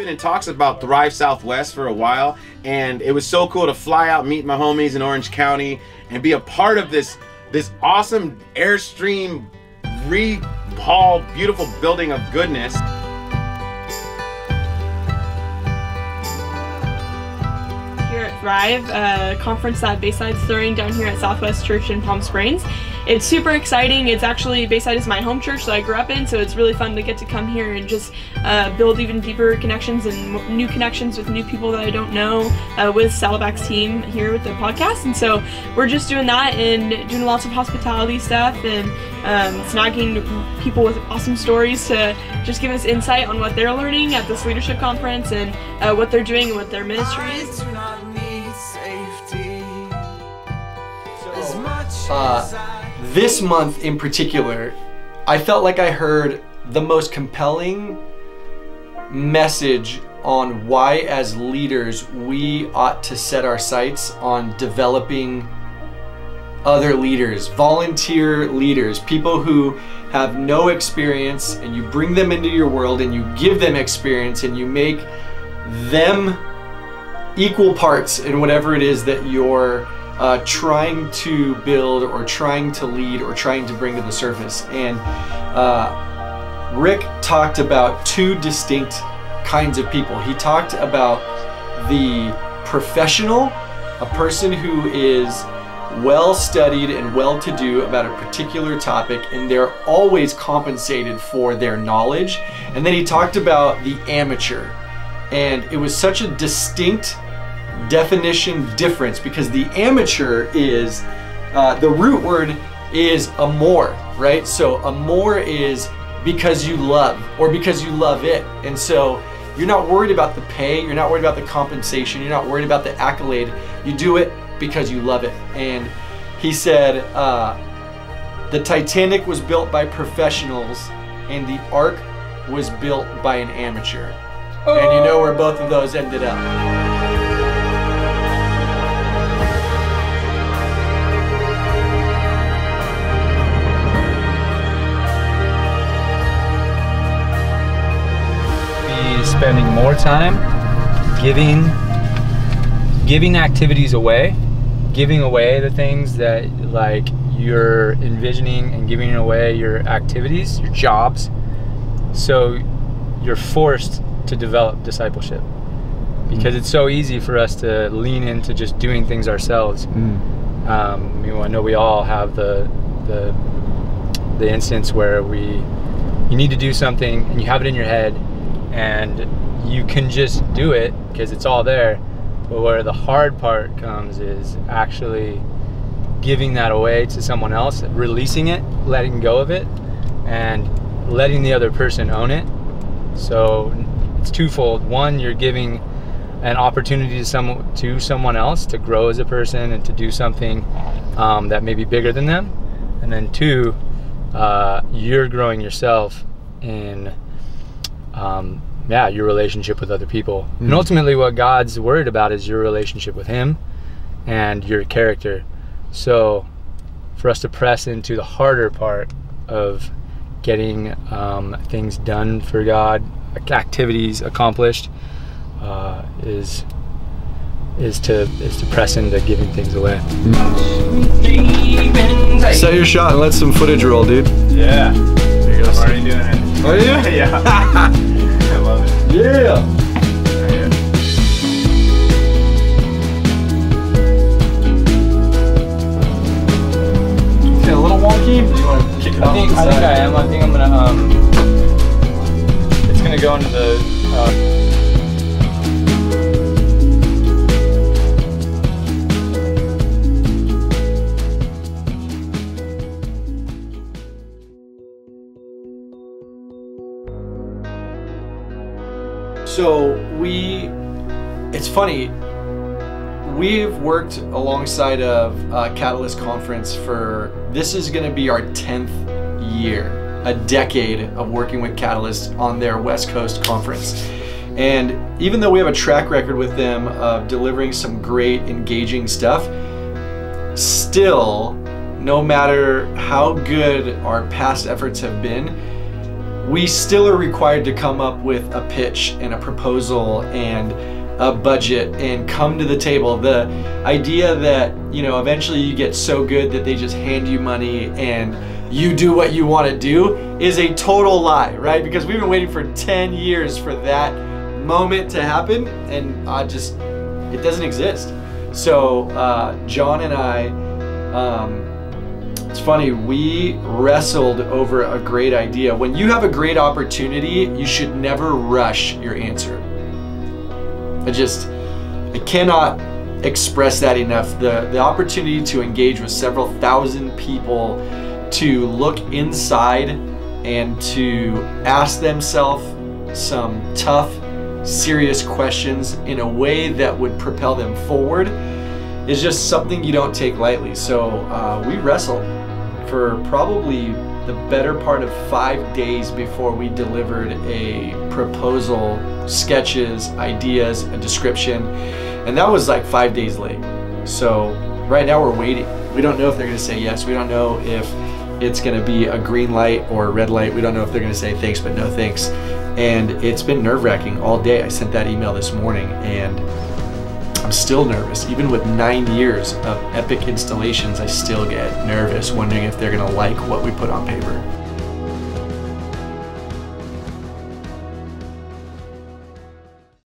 been in talks about Thrive Southwest for a while, and it was so cool to fly out, meet my homies in Orange County, and be a part of this awesome Airstream rehaul, beautiful building of goodness. Here at Thrive, a conference that Bayside's throwing down here at Southwest Church in Palm Springs. It's super exciting. It's actually, Bayside is my home church that I grew up in, so it's really fun to get to come here and just build even deeper connections and new connections with new people that I don't know with Saddleback's team here with the podcast. And so we're just doing that and doing lots of hospitality stuff and snagging people with awesome stories to just give us insight on what they're learning at this leadership conference and what they're doing and what their ministry is. This month in particular, I felt like I heard the most compelling message on why as leaders we ought to set our sights on developing other leaders, volunteer leaders, people who have no experience, and you bring them into your world and you give them experience and you make them equal parts in whatever it is that you're trying to build or trying to lead or trying to bring to the surface. And Rick talked about two distinct kinds of people. He talked about the professional, a person who is well studied and well to do about a particular topic, and they're always compensated for their knowledge. And then he talked about the amateur, and it was such a distinct definition difference, because the amateur is the root word is amor, right? So amor is because you love, or because you love it. And so you're not worried about the pay, you're not worried about the compensation, you're not worried about the accolade. You do it because you love it. And he said the Titanic was built by professionals and the Ark was built by an amateur. Oh. And you know where both of those ended up. Spending more time giving activities away, giving away the things that like you're envisioning, and giving away your activities, your jobs, so you're forced to develop discipleship, because it's so easy for us to lean into just doing things ourselves. I know we all have the instance where you need to do something and you have it in your head and you can just do it because it's all there. But where the hard part comes is actually giving that away to someone else, releasing it, letting go of it, and letting the other person own it. So it's twofold. One, you're giving an opportunity to someone else to grow as a person and to do something that may be bigger than them. And then two, you're growing yourself in your relationship with other people. And ultimately what God's worried about is your relationship with Him and your character. So for us to press into the harder part of getting things done for God, activities accomplished, is to press into giving things away. Set your shot and let some footage roll, dude. Yeah. There you go. I'm already doing it. Are you? Yeah. I love it. Yeah. Is it a little wonky? Do you want to kick it off? I think I am. I think I'm gonna it's gonna go into the So it's funny, we've worked alongside of Catalyst Conference this is gonna be our 10th year, a decade of working with Catalyst on their West Coast conference. And even though we have a track record with them of delivering some great, engaging stuff, still, no matter how good our past efforts have been, we still are required to come up with a pitch and a proposal and a budget and come to the table. The idea that, you know, eventually you get so good that they just hand you money and you do what you want to do is a total lie, right? Because we've been waiting for 10 years for that moment to happen, and it doesn't exist. So Jon and I, it's funny, we wrestled over a great idea. When you have a great opportunity, you should never rush your answer. I cannot express that enough. The opportunity to engage with several thousand people, to look inside and to ask themselves some tough, serious questions in a way that would propel them forward is just something you don't take lightly. So we wrestled for probably the better part of 5 days before we delivered a proposal, sketches, ideas, a description, and that was like 5 days late. So right now we're waiting. We don't know if they're gonna say yes. We don't know if it's gonna be a green light or a red light. We don't know if they're gonna say thanks but no thanks. And it's been nerve-wracking all day. I sent that email this morning and I'm still nervous. Even with 9 years of epic installations, I still get nervous, wondering if they're gonna like what we put on paper.